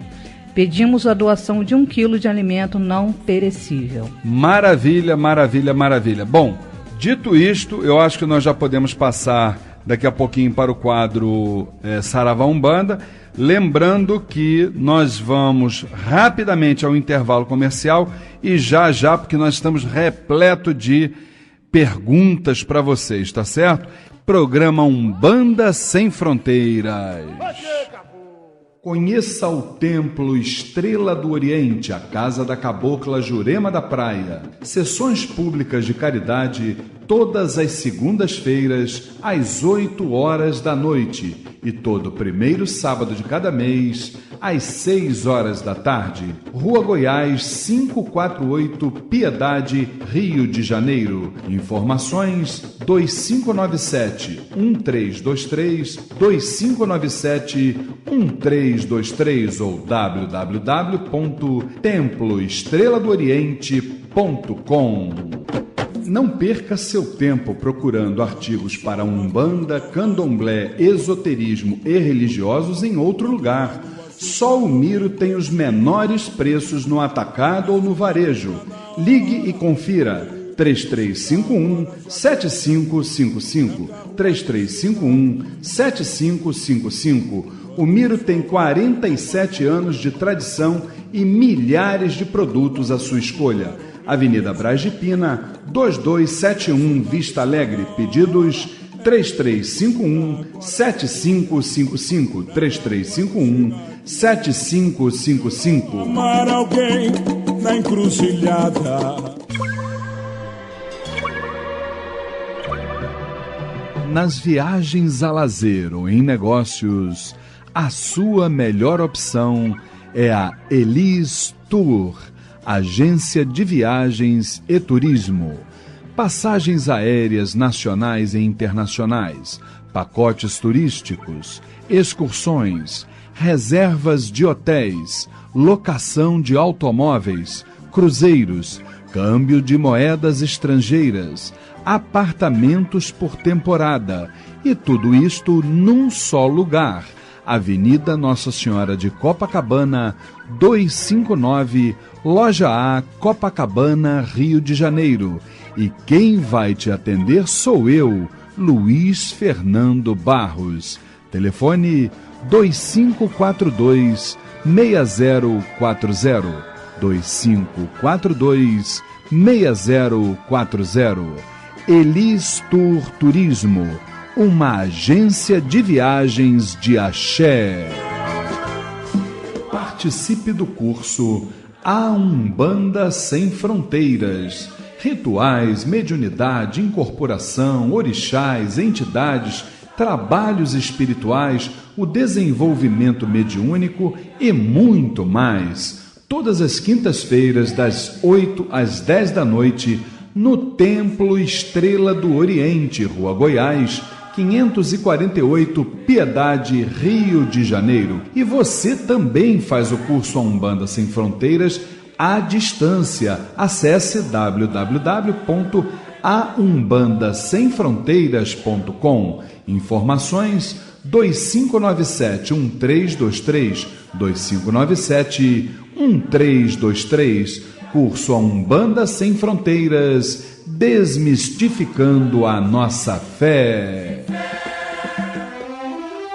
C: Pedimos a doação de 1 quilo de alimento não perecível.
A: Maravilha, maravilha, maravilha. Bom, dito isto, eu acho que nós já podemos passar daqui a pouquinho para o quadro Saravá Umbanda. Lembrando que nós vamos rapidamente ao intervalo comercial e já, porque nós estamos repleto de perguntas para vocês, tá certo? Programa Umbanda Sem Fronteiras. Conheça o Templo Estrela do Oriente, a casa da Cabocla Jurema da Praia. Sessões públicas de caridade todas as segundas-feiras, às 8 horas da noite. E todo primeiro sábado de cada mês, às 6 horas da tarde. Rua Goiás, 548, Piedade, Rio de Janeiro. Informações 2597-1323, 2597-1323 ou www.temploestreladooriente.com. Não perca seu tempo procurando artigos para Umbanda, Candomblé, esoterismo e religiosos em outro lugar. Só o Miro tem os menores preços no atacado ou no varejo. Ligue e confira. 3351-7555. 3351-7555. O Miro tem 47 anos de tradição e milhares de produtos à sua escolha. Avenida Braz de Pina, 2271, Vista Alegre. Pedidos 3351-7555. 3351-7555.
E: Amar alguém na encruzilhada.
A: Nas viagens a lazer ou em negócios, a sua melhor opção é a Elis Tour, agência de viagens e turismo. Passagens aéreas nacionais e internacionais, pacotes turísticos, excursões, reservas de hotéis, locação de automóveis, cruzeiros, câmbio de moedas estrangeiras, apartamentos por temporada, e tudo isto num só lugar. Avenida Nossa Senhora de Copacabana, 259, Loja A, Copacabana, Rio de Janeiro. E quem vai te atender sou eu, Luiz Fernando Barros. Telefone 2542-6040, 2542-6040. Elis Tour Turismo, uma agência de viagens de axé. Participe do curso A Umbanda Sem Fronteiras. Rituais, mediunidade, incorporação, orixás, entidades, trabalhos espirituais, o desenvolvimento mediúnico e muito mais. Todas as quintas-feiras, das 8 às 10 da noite, no Templo Estrela do Oriente, Rua Goiás, 548, Piedade, Rio de Janeiro. E você também faz o curso A Umbanda Sem Fronteiras à distância. Acesse www.aumbandasemfronteiras.com. Informações 2597-1323, 2597-1323. Curso A Umbanda Sem Fronteiras, desmistificando a nossa fé.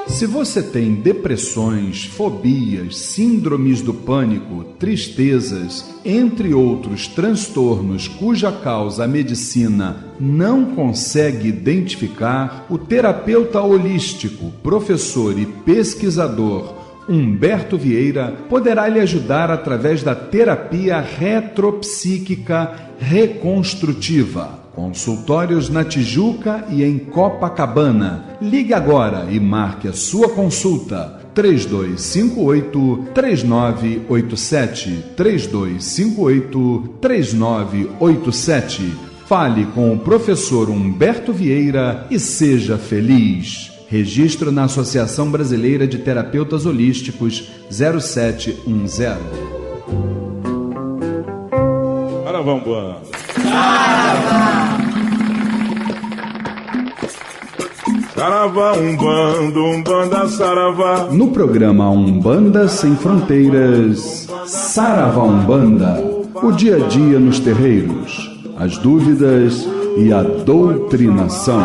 A: Se você tem depressões, fobias, síndromes do pânico, tristezas, entre outros transtornos cuja causa a medicina não consegue identificar, o terapeuta holístico, professor e pesquisador Humberto Vieira poderá lhe ajudar através da terapia retropsíquica reconstrutiva. Consultórios na Tijuca e em Copacabana. Ligue agora e marque a sua consulta. 3258-3987. 3258-3987. Fale com o professor Humberto Vieira e seja feliz. Registro na Associação Brasileira de Terapeutas Holísticos 0710.
E: Saravá. Saravá, Umbanda, Saravá.
A: No programa Umbanda Sem Fronteiras, Saravá Umbanda, o dia a dia nos terreiros, as dúvidas e a doutrinação.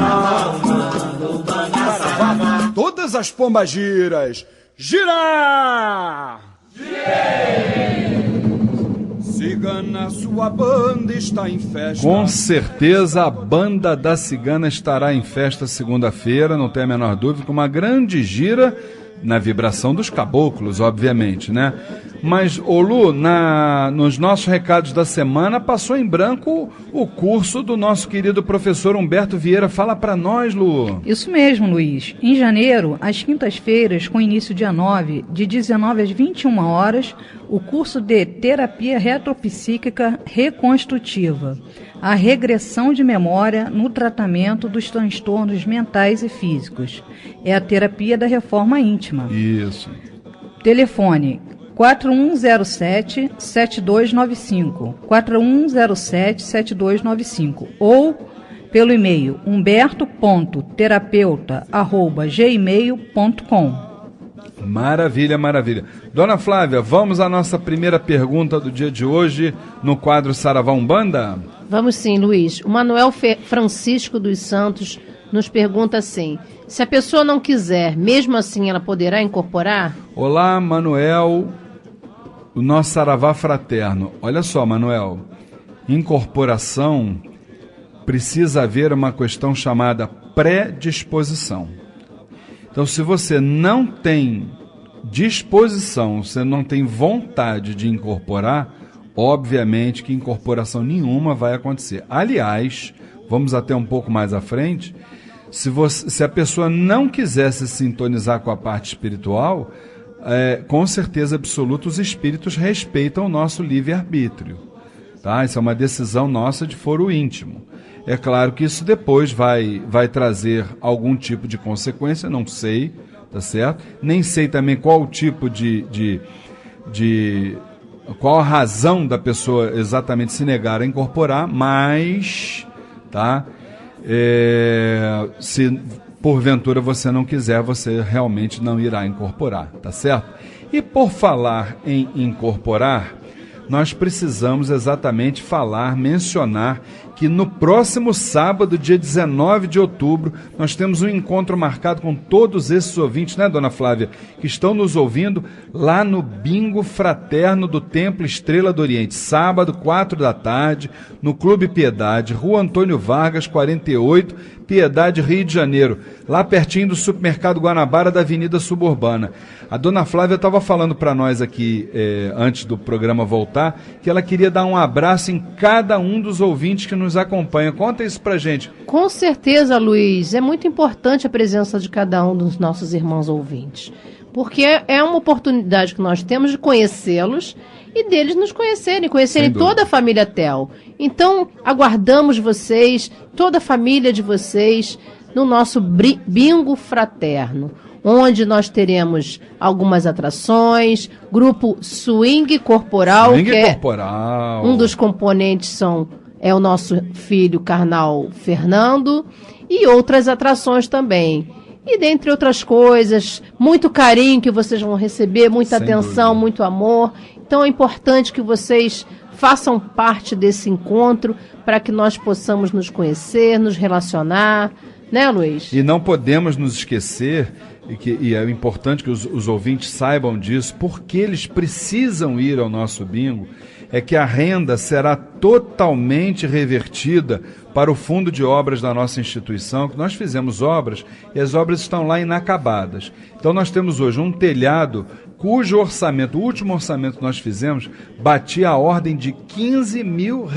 F: Todas as pombagiras, gira! Cigana, sua banda está em festa.
A: Com certeza a banda da Cigana estará em festa segunda-feira, não tem a menor dúvida, com uma grande gira na vibração dos caboclos, obviamente, né? Mas, ô Lu, nos nossos recados da semana passou em branco o curso do nosso querido professor Humberto Vieira. Fala pra nós, Lu.
C: Isso mesmo, Luiz. Em janeiro, às quintas-feiras, com início dia 9, de 19 às 21 horas, o curso de Terapia Retropsíquica Reconstrutiva, a regressão de memória no tratamento dos transtornos mentais e físicos. É a terapia da reforma íntima.
A: Isso.
C: Telefone 4107-7295, 4107-7295, ou pelo e-mail humberto.terapeuta@gmail.com.
A: Maravilha, maravilha. Dona Flávia, vamos à nossa primeira pergunta do dia de hoje no quadro Saravá Umbanda?
B: Vamos sim, Luiz. O Manuel Francisco dos Santos nos pergunta assim: se a pessoa não quiser, mesmo assim ela poderá incorporar?
A: Olá, Manuel, o nosso Saravá fraterno. Olha só, Manuel, incorporação precisa haver uma questão chamada predisposição. Então, se você não tem disposição, você não tem vontade de incorporar, obviamente que incorporação nenhuma vai acontecer. Aliás, vamos até um pouco mais à frente, se a pessoa não quiser se sintonizar com a parte espiritual, com certeza absoluta os espíritos respeitam o nosso livre-arbítrio. Tá? Isso é uma decisão nossa de foro íntimo. É claro que isso depois vai trazer algum tipo de consequência, não sei, tá certo? Nem sei também qual o tipo qual a razão da pessoa exatamente se negar a incorporar, mas, tá? Se porventura você não quiser, você realmente não irá incorporar, tá certo? E por falar em incorporar, nós precisamos exatamente mencionar que no próximo sábado, dia 19 de outubro, nós temos um encontro marcado com todos esses ouvintes, né, dona Flávia, que estão nos ouvindo lá no Bingo Fraterno do Templo Estrela do Oriente, sábado, 4 da tarde, no Clube Piedade, Rua Antônio Vargas, 48, Piedade, Rio de Janeiro, lá pertinho do Supermercado Guanabara da Avenida Suburbana. A dona Flávia estava falando para nós aqui, antes do programa voltar, que ela queria dar um abraço em cada um dos ouvintes que nos acompanha. Conta isso pra gente.
B: Com certeza, Luiz. É muito importante a presença de cada um dos nossos irmãos ouvintes. Porque é uma oportunidade que nós temos de conhecê-los e deles nos conhecerem toda a família Tel. Então, aguardamos vocês, toda a família de vocês, no nosso Bingo Fraterno, onde nós teremos algumas atrações, grupo Swing Corporal, um dos componentes é o nosso filho carnal Fernando, e outras atrações também. E dentre outras coisas, muito carinho que vocês vão receber, muita atenção, muito amor. Então é importante que vocês façam parte desse encontro para que nós possamos nos conhecer, nos relacionar, né, Luiz?
A: E não podemos nos esquecer, e é importante que os ouvintes saibam disso, porque eles precisam ir ao nosso bingo, é que a renda será totalmente revertida para o fundo de obras da nossa instituição, que nós fizemos obras e as obras estão lá inacabadas. Então nós temos hoje um telhado cujo orçamento, o último orçamento que nós fizemos, batia a ordem de R$15 mil.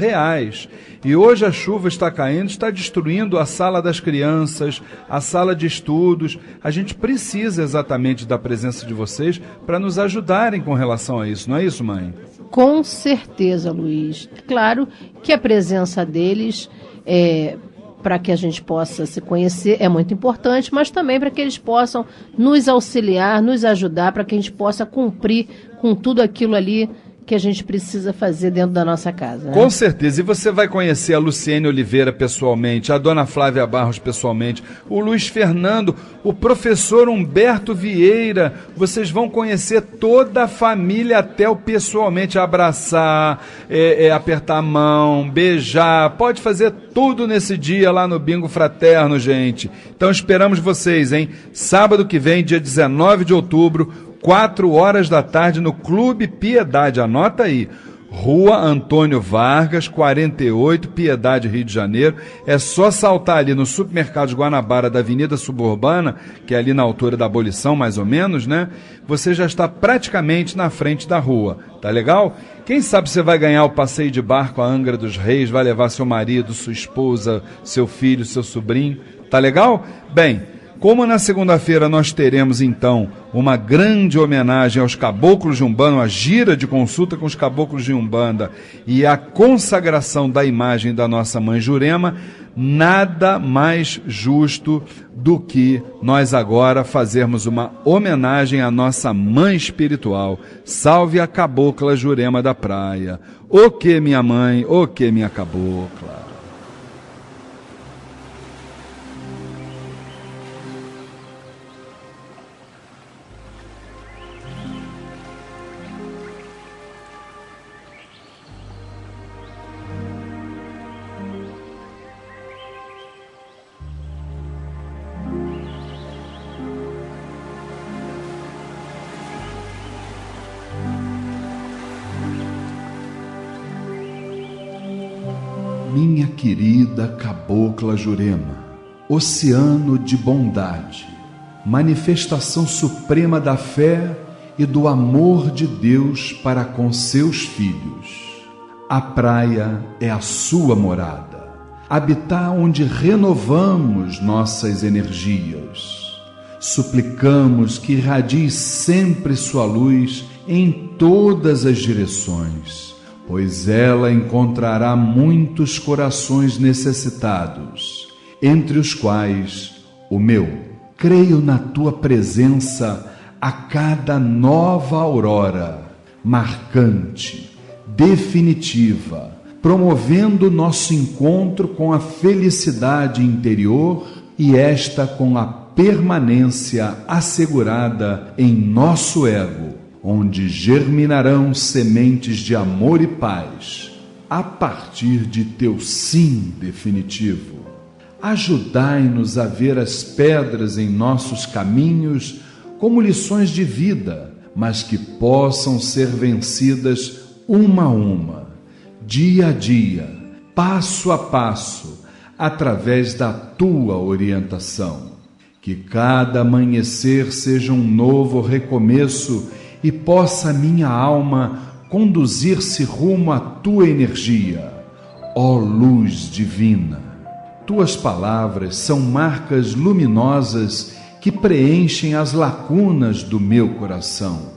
A: E hoje a chuva está caindo, está destruindo a sala das crianças, a sala de estudos. A gente precisa exatamente da presença de vocês para nos ajudarem com relação a isso, não é isso, mãe?
B: Com certeza, Luiz. Claro que a presença deles, para que a gente possa se conhecer, é muito importante, mas também para que eles possam nos auxiliar, nos ajudar, para que a gente possa cumprir com tudo aquilo ali que a gente precisa fazer dentro da nossa casa. Né?
A: Com certeza. E você vai conhecer a Luciene Oliveira pessoalmente, a dona Flávia Barros pessoalmente, o Luiz Fernando, o professor Humberto Vieira. Vocês vão conhecer toda a família Tel pessoalmente, abraçar, apertar a mão, beijar. Pode fazer tudo nesse dia lá no Bingo Fraterno, gente. Então esperamos vocês, hein? Sábado que vem, dia 19 de outubro, 4 horas da tarde, no Clube Piedade. Anota aí, Rua Antônio Vargas, 48, Piedade, Rio de Janeiro. É só saltar ali no Supermercado Guanabara da Avenida Suburbana, que é ali na altura da Abolição, mais ou menos, né? Você já está praticamente na frente da rua, tá legal? Quem sabe você vai ganhar o passeio de barco à Angra dos Reis, vai levar seu marido, sua esposa, seu filho, seu sobrinho, tá legal? Bem, como na segunda-feira nós teremos, então, uma grande homenagem aos caboclos de Umbanda, uma gira de consulta com os caboclos de Umbanda e a consagração da imagem da nossa mãe Jurema, nada mais justo do que nós agora fazermos uma homenagem à nossa mãe espiritual. Salve a cabocla Jurema da Praia. O que minha mãe, o que minha cabocla.
F: Minha querida cabocla Jurema, oceano de bondade, manifestação suprema da fé e do amor de Deus para com seus filhos.
A: A praia é a sua morada, habitar onde renovamos nossas energias. Suplicamos que irradie sempre sua luz em todas as direções, pois ela encontrará muitos corações necessitados, entre os quais o meu. Creio na tua presença a cada nova aurora, marcante, definitiva, promovendo nosso encontro com a felicidade interior e esta com a permanência assegurada em nosso ego, onde germinarão sementes de amor e paz, a partir de teu sim definitivo. Ajudai-nos a ver as pedras em nossos caminhos como lições de vida, mas que possam ser vencidas uma a uma, dia a dia, passo a passo, através da tua orientação. Que cada amanhecer seja um novo recomeço e possa minha alma conduzir-se rumo à tua energia, ó luz divina. Tuas palavras são marcas luminosas que preenchem as lacunas do meu coração.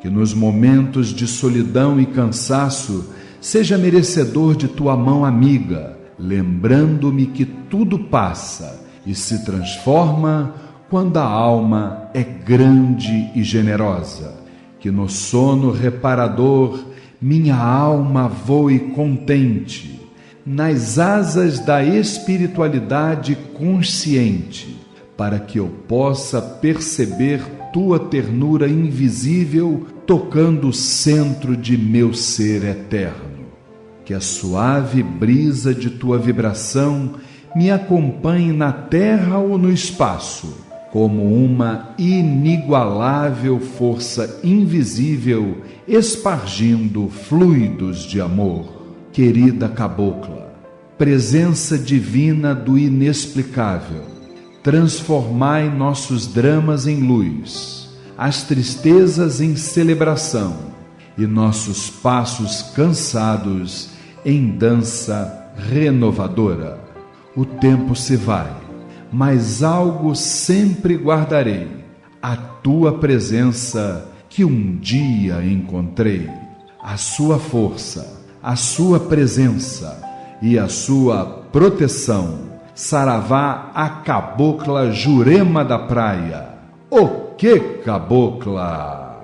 A: Que nos momentos de solidão e cansaço seja merecedor de tua mão amiga, lembrando-me que tudo passa e se transforma quando a alma é grande e generosa. Que no sono reparador minha alma voe contente, nas asas da espiritualidade consciente, para que eu possa perceber tua ternura invisível tocando o centro de meu ser eterno. Que a suave brisa de tua vibração me acompanhe na terra ou no espaço, como uma inigualável força invisível espargindo fluidos de amor. Querida cabocla, presença divina do inexplicável, transformai nossos dramas em luz, as tristezas em celebração e nossos passos cansados em dança renovadora. O tempo se vai, mas algo sempre guardarei, a tua presença que um dia encontrei, a sua força, a sua presença e a sua proteção. Saravá a cabocla Jurema da Praia. O que cabocla?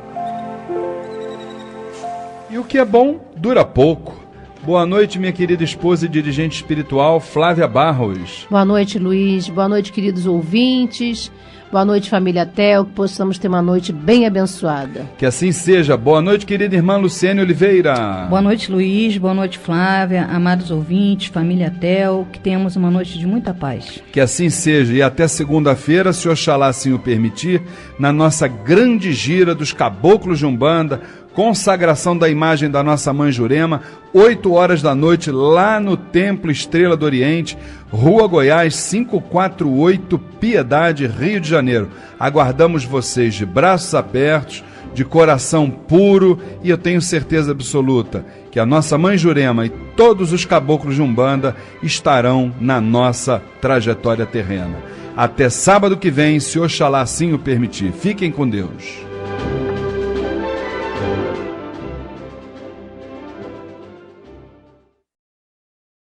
A: E o que é bom dura pouco. Boa noite, minha querida esposa e dirigente espiritual, Flávia Barros.
B: Boa noite, Luiz. Boa noite, queridos ouvintes. Boa noite, família Tel, que possamos ter uma noite bem abençoada.
A: Que assim seja. Boa noite, querida irmã Luciene Oliveira.
C: Boa noite, Luiz. Boa noite, Flávia. Amados ouvintes, família Tel, que tenhamos uma noite de muita paz.
A: Que assim seja. E até segunda-feira, se Oxalá assim o permitir, na nossa grande gira dos caboclos de Umbanda, consagração da imagem da nossa mãe Jurema, 8 horas da noite, lá no Templo Estrela do Oriente, Rua Goiás, 548, Piedade, Rio de Janeiro. Aguardamos vocês de braços abertos, de coração puro, e eu tenho certeza absoluta que a nossa mãe Jurema e todos os caboclos de Umbanda estarão na nossa trajetória terrena. Até sábado que vem, se Oxalá assim o permitir. Fiquem com Deus.